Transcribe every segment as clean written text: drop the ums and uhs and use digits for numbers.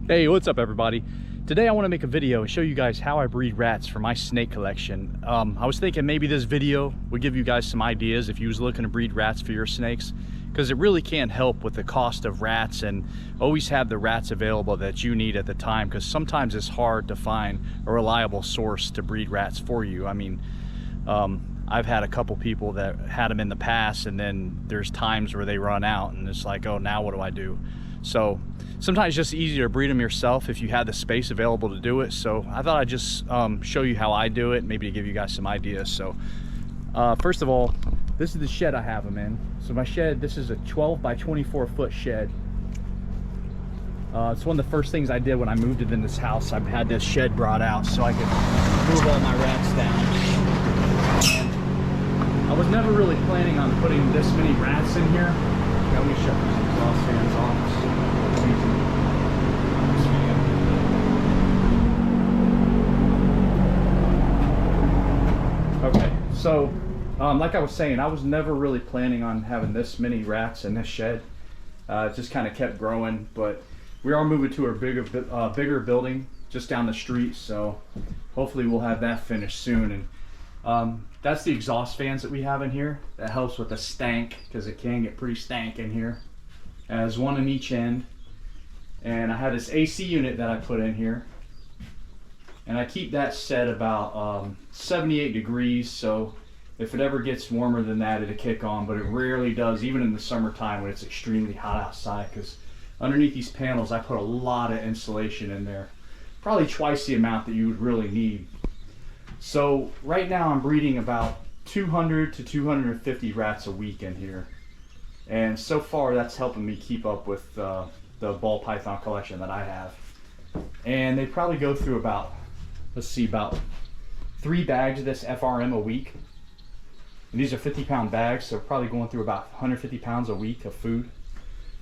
Hey, what's up everybody? Today I want to make a video and show you guys how I breed rats for my snake collection. I was thinking maybe this video would give you guys some ideas if you was looking to breed rats for your snakes, because it really can help with the cost of rats, and always have the rats available that you need at the time, because sometimes it's hard to find a reliable source to breed rats for you. I mean, I've had a couple people that had them in the past, and then there's times where they run out and it's like, oh, now what do I do? So sometimes it's just easier to breed them yourself if you have the space available to do it. So I thought I'd just show you how I do it, maybe to give you guys some ideas. So first of all, this is the shed I have them in. So my shed, this is a 12 by 24 foot shed. It's one of the first things I did when I moved into this house. I've had this shed brought out so I could move all my rats down. And I was never really planning on putting this many rats in here. Let me shut these exhaust fans off. Okay, so like I was saying, I was never really planning on having this many rats in this shed. It just kind of kept growing, but we are moving to a bigger building just down the street, so hopefully we'll have that finished soon. And that's the exhaust fans that we have in here. That helps with the stank, because it can get pretty stank in here. It has one in each end. And I have this AC unit that I put in here. And I keep that set about 78 degrees, so if it ever gets warmer than that, it'll kick on, but it rarely does, even in the summertime when it's extremely hot outside, because underneath these panels I put a lot of insulation in there. Probably twice the amount that you would really need. So right now I'm breeding about 200 to 250 rats a week in here. And so far that's helping me keep up with the ball python collection that I have. And they probably go through about, let's see, about 3 bags of this FRM a week. And these are 50-pound bags, so probably going through about 150 pounds a week of food.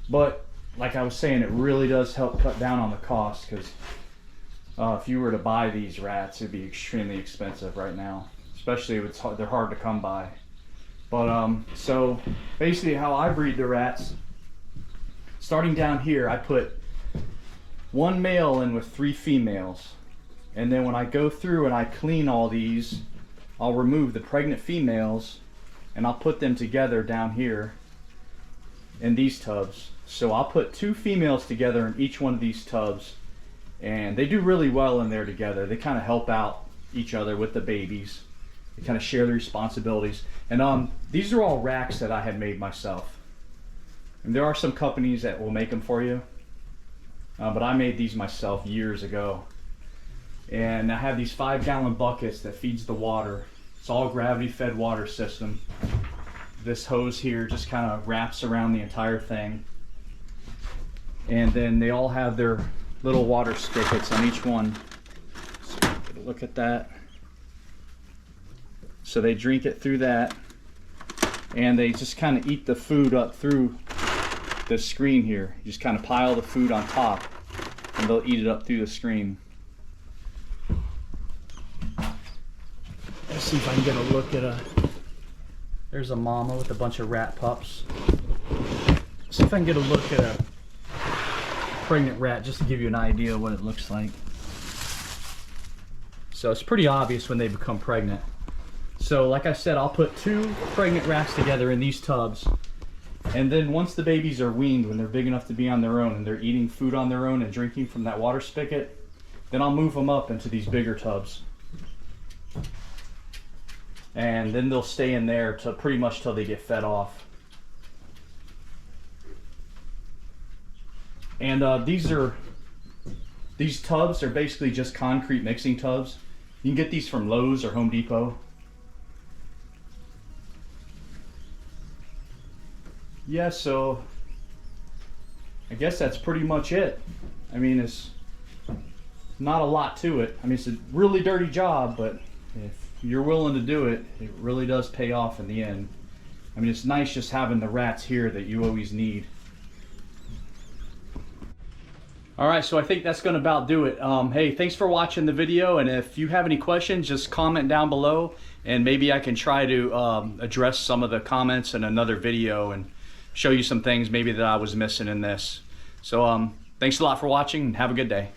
But like I was saying, it really does help cut down on the cost, because if you were to buy these rats, it'd be extremely expensive right now, especially if they're hard to come by. But so basically how I breed the rats, starting down here, I put 1 male in with 3 females. And then when I go through and I clean all these, I'll remove the pregnant females and I'll put them together down here in these tubs. So I'll put 2 females together in each one of these tubs, and they do really well in there together. They kind of help out each other with the babies. They kind of share the responsibilities. And these are all racks that I had made myself. And there are some companies that will make them for you, but I made these myself years ago. And I have these 5-gallon buckets that feeds the water. It's all gravity fed water system. This hose here just kind of wraps around the entire thing. And then they all have their little water spigots on each one. So get a look at that. So they drink it through that, and they just kind of eat the food up through the screen here. You just kind of pile the food on top and they'll eat it up through the screen. Let's see if I can get a look at there's a mama with a bunch of rat pups. See if I can get a look at a pregnant rat, just to give you an idea of what it looks like. So it's pretty obvious when they become pregnant. So like I said, I'll put 2 pregnant rats together in these tubs, and then once the babies are weaned, when they're big enough to be on their own and they're eating food on their own and drinking from that water spigot, then I'll move them up into these bigger tubs. And then they'll stay in there till pretty much till they get fed off. And these tubs are basically just concrete mixing tubs. You can get these from Lowe's or Home Depot. Yeah, so I guess that's pretty much it. I mean, it's not a lot to it. I mean, it's a really dirty job, but if you're willing to do it, it really does pay off in the end. I mean, it's nice just having the rats here that you always need. Alright, so I think that's going to about do it. Hey, thanks for watching the video, and if you have any questions, just comment down below, and maybe I can try to address some of the comments in another video and show you some things maybe that I was missing in this. So Thanks a lot for watching and have a good day.